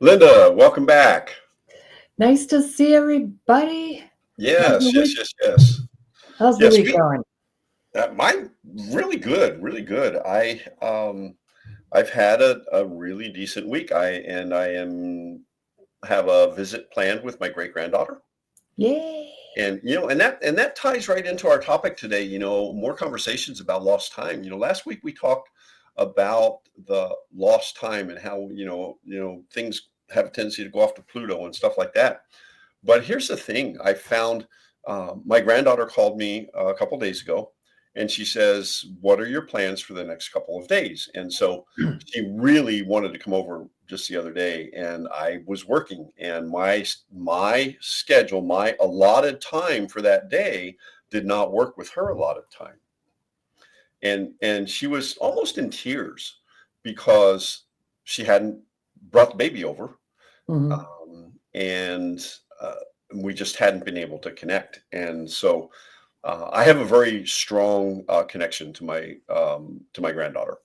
Linda, welcome back. Nice to see everybody. How's the Yes, yes, week? yes, yes. How's the Yes, week going? mine really good, really good. I've had a really decent week. I am have a visit planned with my great granddaughter. Yay! And that ties right into our topic today, more conversations about lost time. Last week we talked about the lost time and how, things have a tendency to go off to Pluto and stuff like that. But here's the thing I found. My granddaughter called me a couple days ago and she says, "What are your plans for the next couple of days?" And so she really wanted to come over just the other day. And I was working, and my schedule, my allotted time for that day did not work with her allotted time. And she was almost in tears because she hadn't brought the baby over, Mhm. and we just hadn't been able to connect. And so I have a very strong connection to my granddaughter.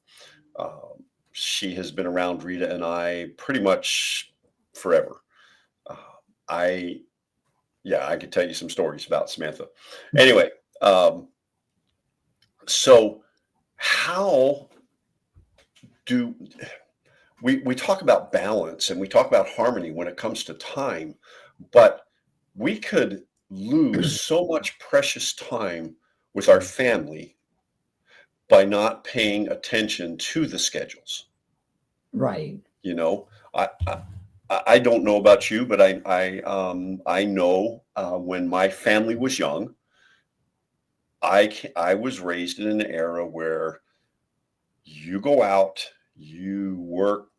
She has been around Rita and I pretty much forever. Uh, I Yeah, I could tell you some stories about Samantha. Anyway, um, so how do we talk about balance and we talk about harmony when it comes to time, but we could lose so much precious time with our family by not paying attention to the schedules. Right. You know, I don't know about you, but I know when my family was young, I was raised in an era where you go out, you work,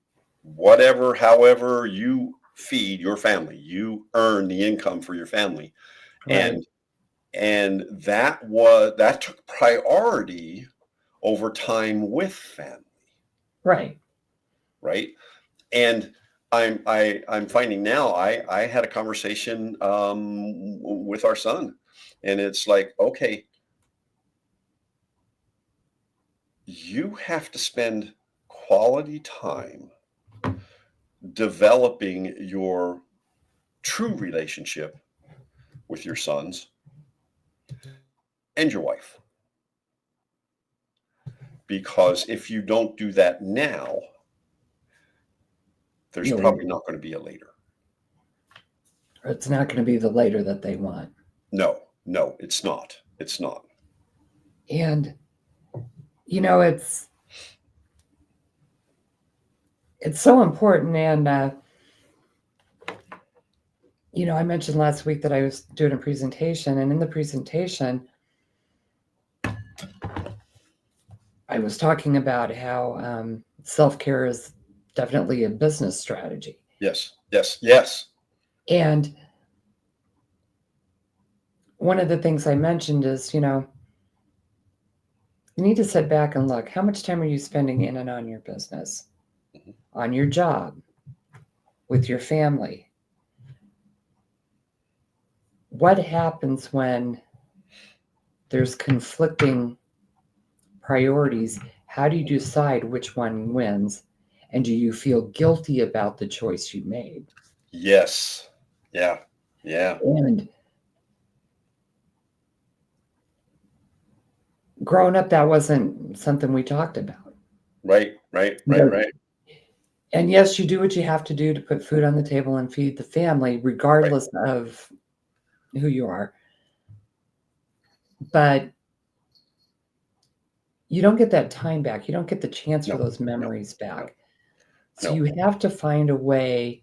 whatever, however you feed your family, you earn the income for your family, Right. and that took priority over time with family, Right. right? And I'm finding now I had a conversation with our son, and it's like, okay, you have to spend quality time developing your true relationship with your sons and your wife, because if you don't do that now, there's You'll. probably not going to be a later. It's not going to be the later that they want. No, no, it's not. It's not. And it's so important. And I mentioned last week that I was doing a presentation, and in the presentation, I was talking about how self-care is definitely a business strategy. Yes, yes, yes. And one of the things I mentioned is, you need to sit back and look, how much time are you spending in and on your business, Mhm. on your job, with your family? What happens when there's conflicting priorities? How do you decide which one wins? And do you feel guilty about the choice you made? Yes. Yeah. Yeah. And growing up, that wasn't something we talked about. Right, right, You right, know, right, and yes, you do what you have to do to put food on the table and feed the family, right. regardless of who you are. But you don't get that time back. You don't get the chance for No, those no, memories no, back. So no. you have to find a way,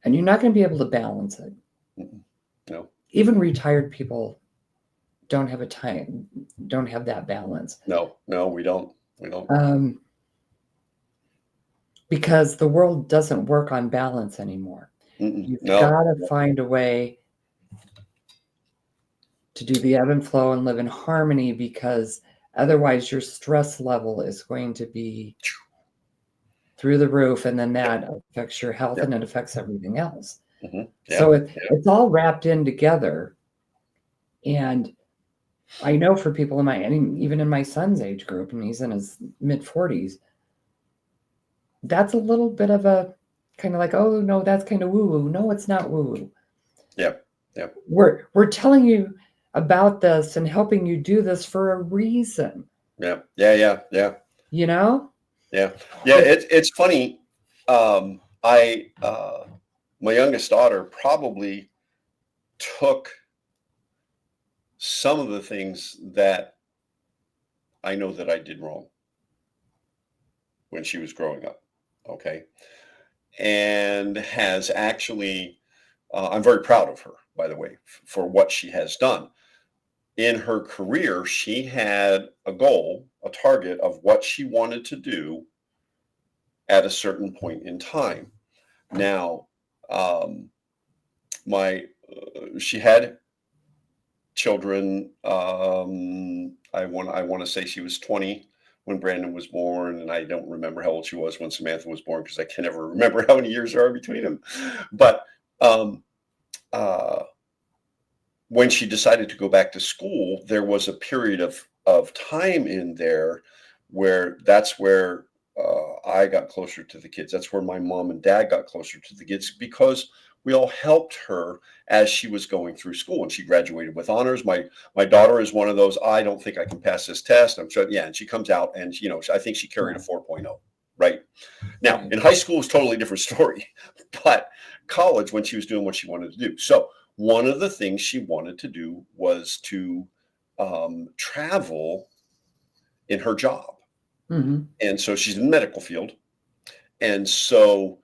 and you're not going to be able to balance it. Mm-mm. No, Even retired people don't have a time, don't have that balance. no, no, we don't. We don't. Um, because the world doesn't work on balance anymore. Mm-mm. You've No, got to find a way to do the ebb and flow and live in harmony, because otherwise your stress level is going to be through the roof, and then yeah, that affects your health yeah, and it affects everything else. yeah, So yeah. it's all wrapped in together. And I know for people in even in my son's age group, and he's in his mid 40s, that's a little bit of a kind of like, oh no, that's kind of woo woo. No, it's not woo woo. Yeah. Yeah. We're telling you about this and helping you do this for a reason, Yeah. Yeah. Yeah. Yeah. you know? Yeah. Yeah. It's funny. I my youngest daughter probably took some of the things that I know that I did wrong when she was growing up. Okay. And has actually, I'm very proud of her, by the way, for what she has done. In her career, she had a goal, a target of what she wanted to do at a certain point in time. Now, um, she had children. I want to say she was 20 when Brandon was born, and I don't remember how old she was when Samantha was born because I can never remember how many years there are between them. But um, uh, when she decided to go back to school, there was a period of time in there where that's where I got closer to the kids. That's where my mom and dad got closer to the kids because we all helped her as she was going through school, and she graduated with honors. My daughter is one of those. I don't think I can pass this test. I'm sure. Yeah, and she comes out, and I think she carried a 4.0. Right now, Right. in high school, it's totally different story, but college, when she was doing what she wanted to do. So one of the things she wanted to do was to travel in her job. Hmm. And so she's in the medical field. And so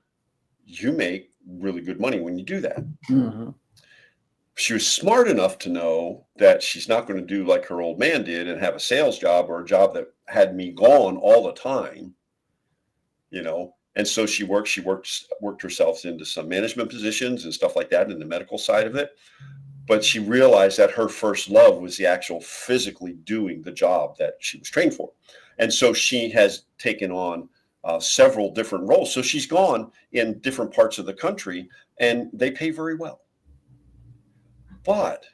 you make really good money when you do that. Hmm. She was smart enough to know that she's not going to do like her old man did and have a sales job or a job that had me gone all the time, you know. And so she worked herself into some management positions and stuff like that in the medical side of it. But she realized that her first love was the actual physically doing the job that she was trained for. And so she has taken on several different roles. So she's gone in different parts of the country and they pay very well. But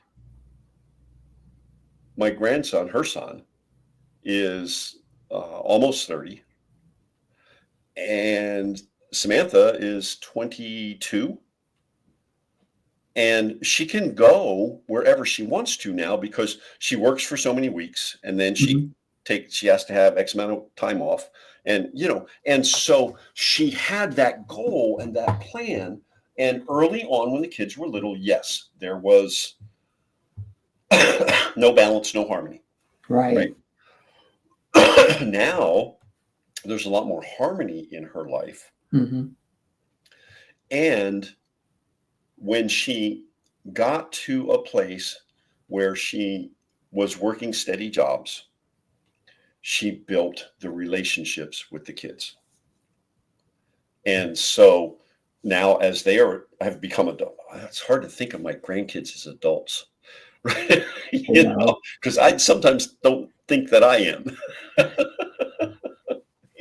my grandson, her son, is almost 30, and Samantha is 22. And she can go wherever she wants to now because she works for so many weeks and then Hmm. she has to have X amount of time off. And so she had that goal and that plan. And early on when the kids were little, yes, there was no balance, no harmony, Right. right? Now there's a lot more harmony in her life. Hmm. And when she got to a place where she was working steady jobs, she built the relationships with the kids. And so now as have become adult, it's hard to think of my grandkids as adults, right? I know. Because I sometimes don't think that I am.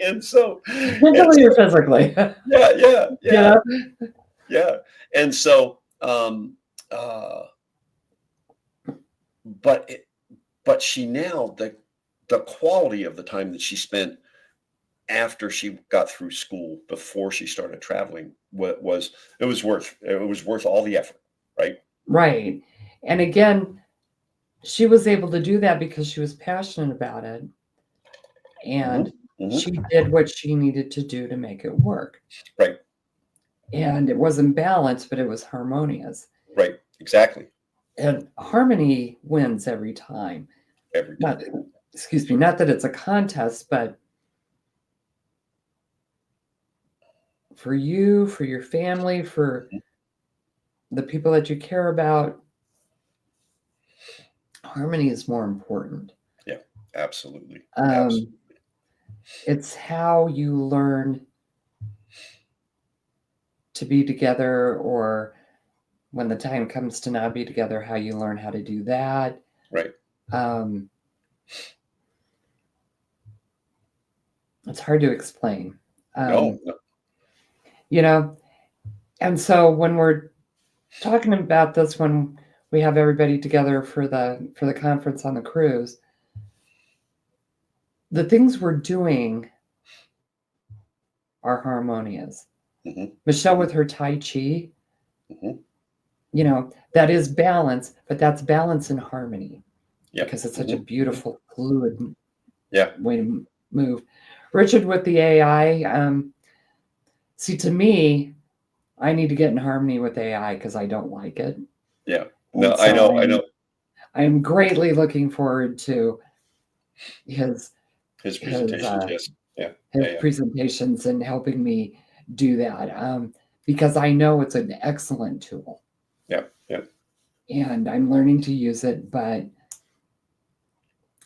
and so, and Mentally or physically. yeah, yeah, You yeah, know? yeah. And so, uh, but but she now the quality of the time that she spent after she got through school before she started traveling was it was worth all the effort, right? Right. And again, she was able to do that because she was passionate about it Hmm. and Hmm. she did what she needed to do to make it work. Right. And it wasn't balanced, but it was harmonious. Right. Exactly. And harmony wins every time. Every Not, time. excuse me, not that it's a contest, but for you, for your family, for Mhm. the people that you care about, harmony is more important. Yeah. Absolutely. Um, Absolutely. it's how you learn to be together, or when the time comes to not be together, how you learn how to do that. Right. Um, it's hard to explain. No. Um, No. you know, and so when we're talking about this, when we have everybody together for the conference on the cruise, the things we're doing are harmonious. Hmm. Michelle with her Tai Chi, Hmm. that is balance, but that's balance and harmony Yep. because it's such a Hmm. beautiful, fluid Yeah. way to move. Richard with the AI, see, to me, I need to get in harmony with AI because I don't like it. Yeah. No, And I so know. I know. I'm greatly looking forward to his His his presentations. uh, Yes. Yeah. his Yeah. Yeah. presentations and helping me do that because I know it's an excellent tool Yeah. Yeah. and I'm learning to use it, but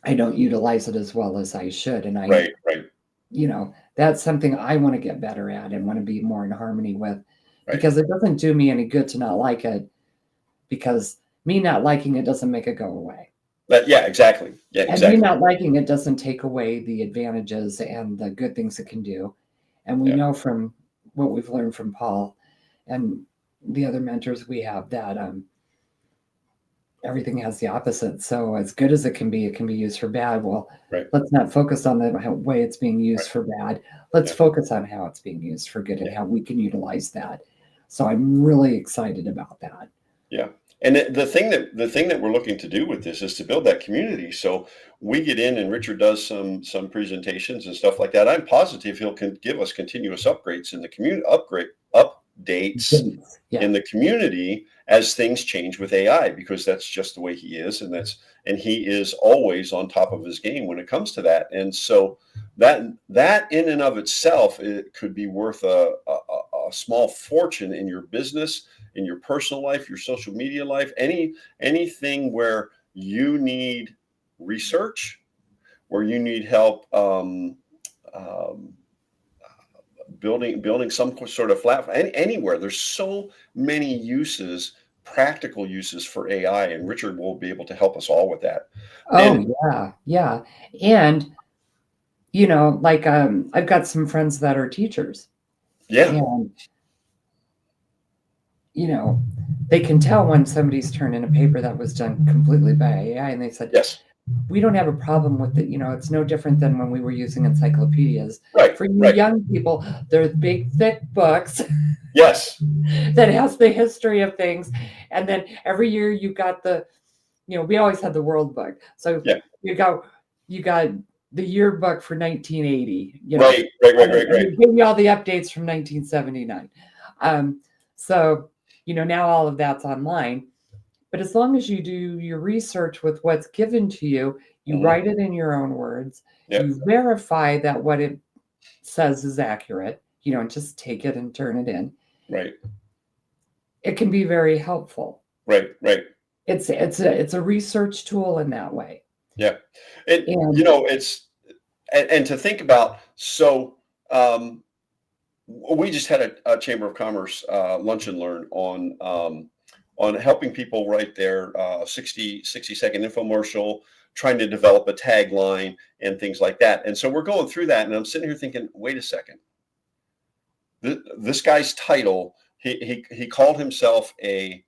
I don't utilize it as well as I should. And Right. Right. that's something I want to get better at and want to be more in harmony with Right. because it doesn't do me any good to not like it because me not liking it doesn't make it go away. Yeah. Exactly. Yeah. And me Exactly. not liking it doesn't take away the advantages and the good things it can do. And we Yeah. know from what we've learned from Paul and the other mentors we have that everything has the opposite. So as good as it can be used for bad. Well, Right. let's not focus on the way it's being Right. used for bad. Let's Yeah. focus on how it's being used for good and Yeah. how we can utilize that. So I'm really excited about that. Yeah. And the thing that we're looking to do with this is to build that community. So we get in and Richard does some presentations and stuff like that. I'm positive he'll give us continuous upgrades in the community, updates Yeah. in the community as things change with AI, because that's just the way he is, and he is always on top of his game when it comes to that. And so that in and of itself, it could be worth a small fortune in your business, in your personal life, your social media life, anything where you need research, where you need help um, building some sort of anywhere. There's so many uses, practical uses for AI, and Richard will be able to help us all with that. Oh And yeah. And like I've got some friends that are teachers yeah, and they can tell when somebody's turned in a paper that was done completely by AI and they said, yes, we don't have a problem with it. It's no different than when we were using encyclopedias. right, For you right, young people, there's big, thick books yes, that has the history of things. And then every year you got we always had the World Book. So yeah, you got the yearbook for 1980, right, right, right, and right, right, it gave you all the updates from 1979. So, now all of that's online. But as long as you do your research with what's given to you, you hmm, write it in your own words, yeah, you verify that what it says is accurate, you don't just take it and turn it in. right, It can be very helpful. right, right, It's a research tool in that way. yeah. It And it's and to think about. So we just had a Chamber of Commerce lunch and learn on helping people write their 60-second infomercial, trying to develop a tagline and things like that. And so we're going through that, and I'm sitting here thinking, wait a second, this guy's title, he called himself a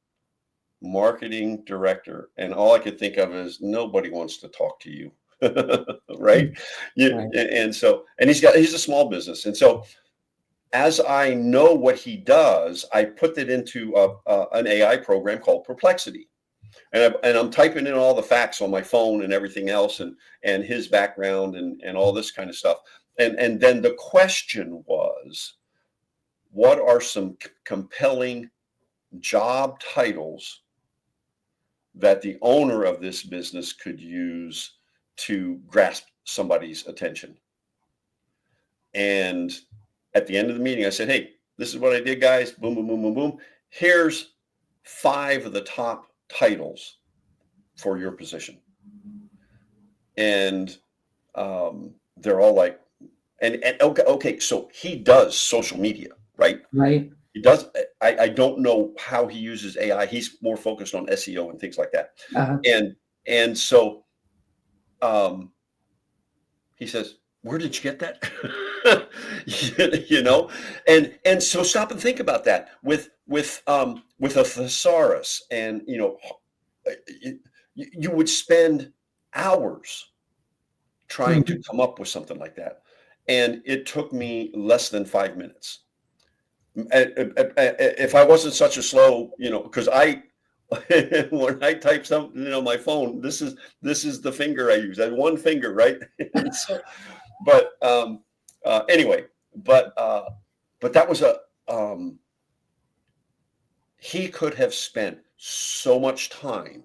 marketing director, and all I could think of is nobody wants to talk to you. Right. right, And he's a small business, and so as I know what he does, I put it into an AI program called Perplexity, and I'm typing in all the facts on my phone and everything else, and his background and all this kind of stuff. And then the question was, what are some compelling job titles that the owner of this business could use to grasp somebody's attention? And at the end of the meeting, I said, hey, this is what I did, guys. Boom, boom, boom, boom, boom. Here's 5 of the top titles for your position. And they're all like, and okay, so he does social media, right? right. He does. I don't know how he uses AI. He's more focused on SEO and things like that. Uh, And so he says, where did you get that? And so stop and think about that with a thesaurus, and you would spend hours trying to mhm. come up with something like that, and it took me less than 5 minutes. if I wasn't such a slow, because I when I type something on my phone, this is the finger I use. I have one finger, right? And so, but anyway, but that was he could have spent so much time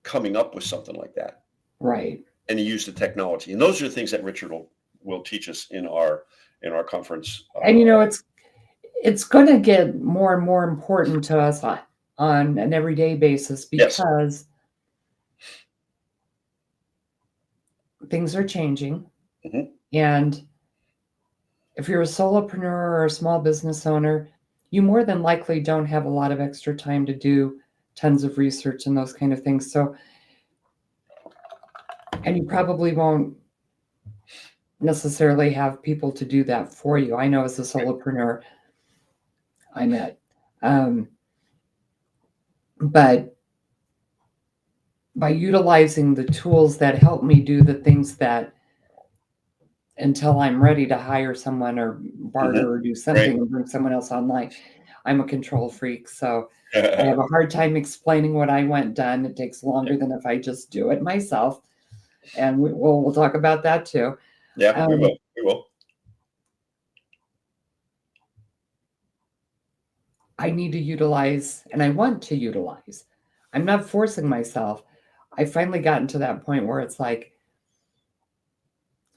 coming up with something like that, Right. and he used the technology, and those are the things that Richard will teach us in our conference. And it's going to get more and more important to us on an everyday basis Yes. because things are changing. Mhm. And if you're a solopreneur or a small business owner, you more than likely don't have a lot of extra time to do tons of research and those kind of things. So, and you probably won't necessarily have people to do that for you. I know as a solopreneur, I met, but by utilizing the tools that help me do the things that until I'm ready to hire someone or barter or do something and bring someone else online, I'm a control freak. So I have a hard time explaining what I want done. It takes longer than if I just do it myself. And we'll talk about that too. Yeah, we will. We will. I need to utilize, and I want to utilize. I'm not forcing myself. I finally gotten to that point where it's like,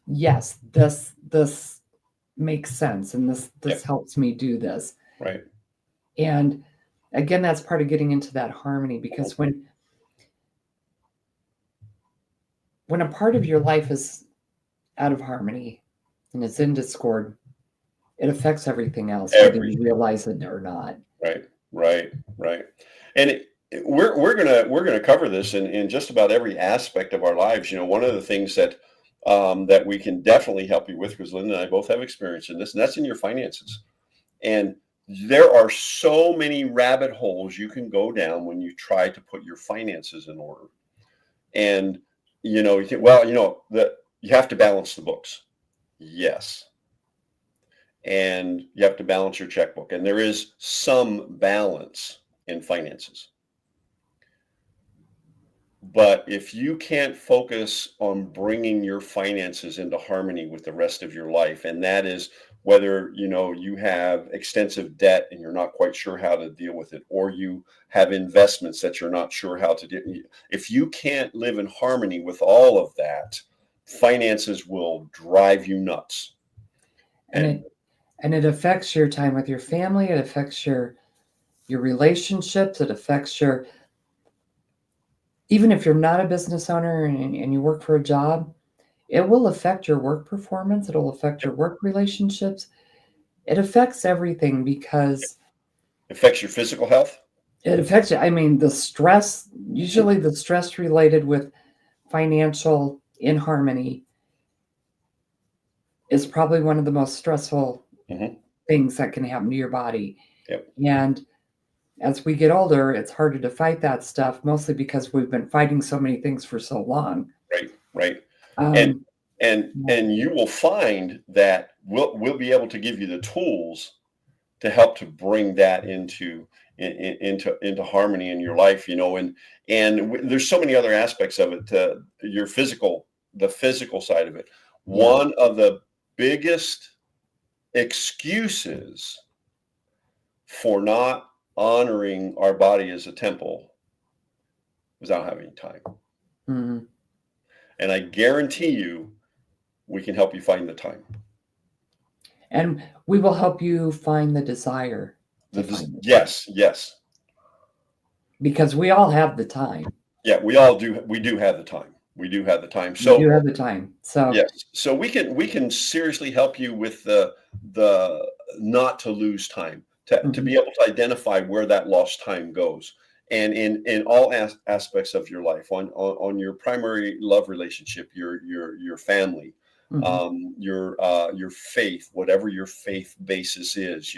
yes, this makes sense, and this helps me do this. Right. And again, that's part of getting into that harmony, because when a part of your life is out of harmony and it's in discord, it affects everything else, whether you realize it or not. Right. And we're gonna cover this in just about every aspect of our lives. One of the things that that we can definitely help you with, because Linda and I both have experience in this, and that's in your finances. And there are so many rabbit holes you can go down when you try to put your finances in order. And you think, well, that you have to balance the books. Yes. And you have to balance your checkbook. And there is some balance in finances. But if you can't focus on bringing your finances into harmony with the rest of your life, and that is whether you have extensive debt and you're not quite sure how to deal with it, or you have investments that you're not sure how to do, if you can't live in harmony with all of that, finances will drive you nuts. And it affects your time with your family. It affects your relationships. It affects even if you're not a business owner and you work for a job, it will affect your work performance. It'll affect your work relationships. It affects everything because it affects your physical health. It affects you. I mean, usually the stress related with financial inharmony is probably one of the most stressful things that can happen to your body. Yep. And as we get older, it's harder to fight that stuff, mostly because we've been fighting so many things for so long. Right. And you will find that we'll be able to give you the tools to help to bring that into harmony in your life, and there's so many other aspects of it. The physical side of it. Yeah. One of the biggest excuses for not honoring our body as a temple without having time. Mm-hmm. And I guarantee you, we can help you find the time. And we will help you find the desire. Yes. Because we all have the time. Yeah, we all do. We do have the time. So we do have the time. So yes. So we can seriously help you with the not to lose time, to be able to identify where that lost time goes. And in all aspects of your life, on your primary love relationship, your family, your faith, whatever your faith basis is,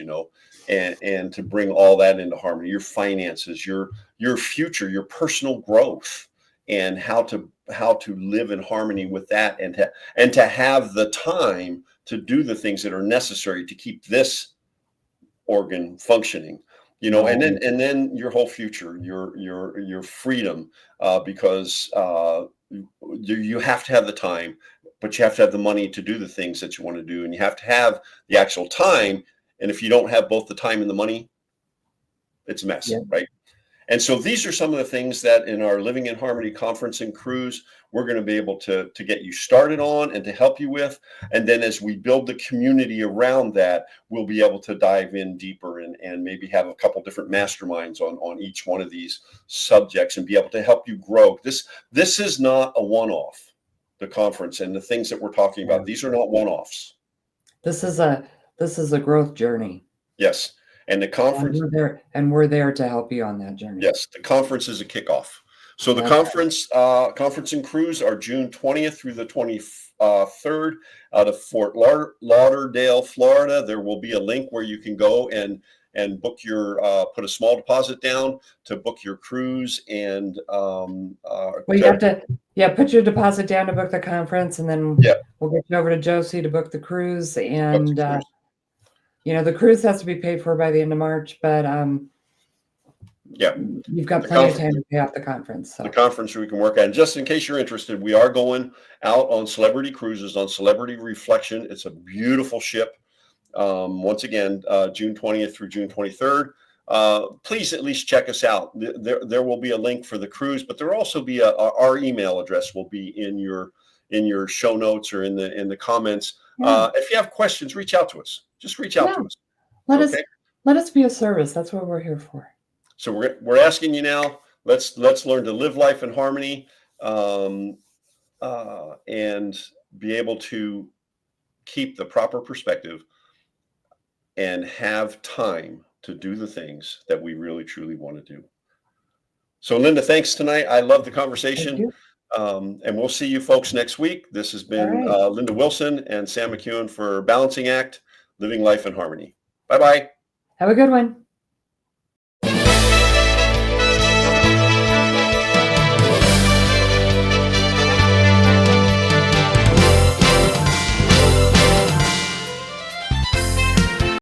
and to bring all that into harmony, your finances, your future, your personal growth, and how to live in harmony with that, and to have the time to do the things that are necessary to keep this organ functioning, you know, and Right. then your whole future, your freedom, because you have to have the time, but you have to have the money to do the things that you want to do, and you have to have the actual time. And if you don't have both the time and the money, it's a mess, Yeah. right? And so these are some of the things that in our Living in Harmony conference and cruise, we're going to be able to get you started on and to help you with. And then as we build the community around that, we'll be able to dive in deeper and maybe have a couple different masterminds on each one of these subjects and be able to help you grow. This is not a one-off, the conference and the things that we're talking Yeah. about. These are not one-offs. This is a growth journey. Yes. And the And conference, we're there to help you on that journey. yes, the conference is a kickoff. So the That's conference and cruise are June 20th through the 23rd out of Fort Lauderdale, Florida. There will be a link where you can go and book your put a small deposit down to book your cruise and well, you have to put your deposit down to book the conference, and then Yeah. we'll get you over to Josie to book the cruise. book And the cruise. the cruise has to be paid for by the end of March, but Yeah. you've got The plenty of conference- time to pay off the conference. So The conference we can work at. And just in case you're interested, we are going out on Celebrity Cruises on Celebrity Reflection. It's a beautiful ship. Once again, June 20th through June 23rd. Please at least check us out. There will be a link for the cruise, but there will also be our email address will be in your show notes or in the comments. Yeah. If you have questions, reach out to us. Just reach out to us. let us be of service. That's what we're here for. So we're asking you now. Let's learn to live life in harmony, and be able to keep the proper perspective and have time to do the things that we really truly want to do. So Linda, thanks tonight. I love the Thank conversation. you. And we'll see you folks next week. This has been All right. Linda Wilson and Sam McEwen for Balancing Act, Living Life in Harmony. Bye-bye. Have a good one.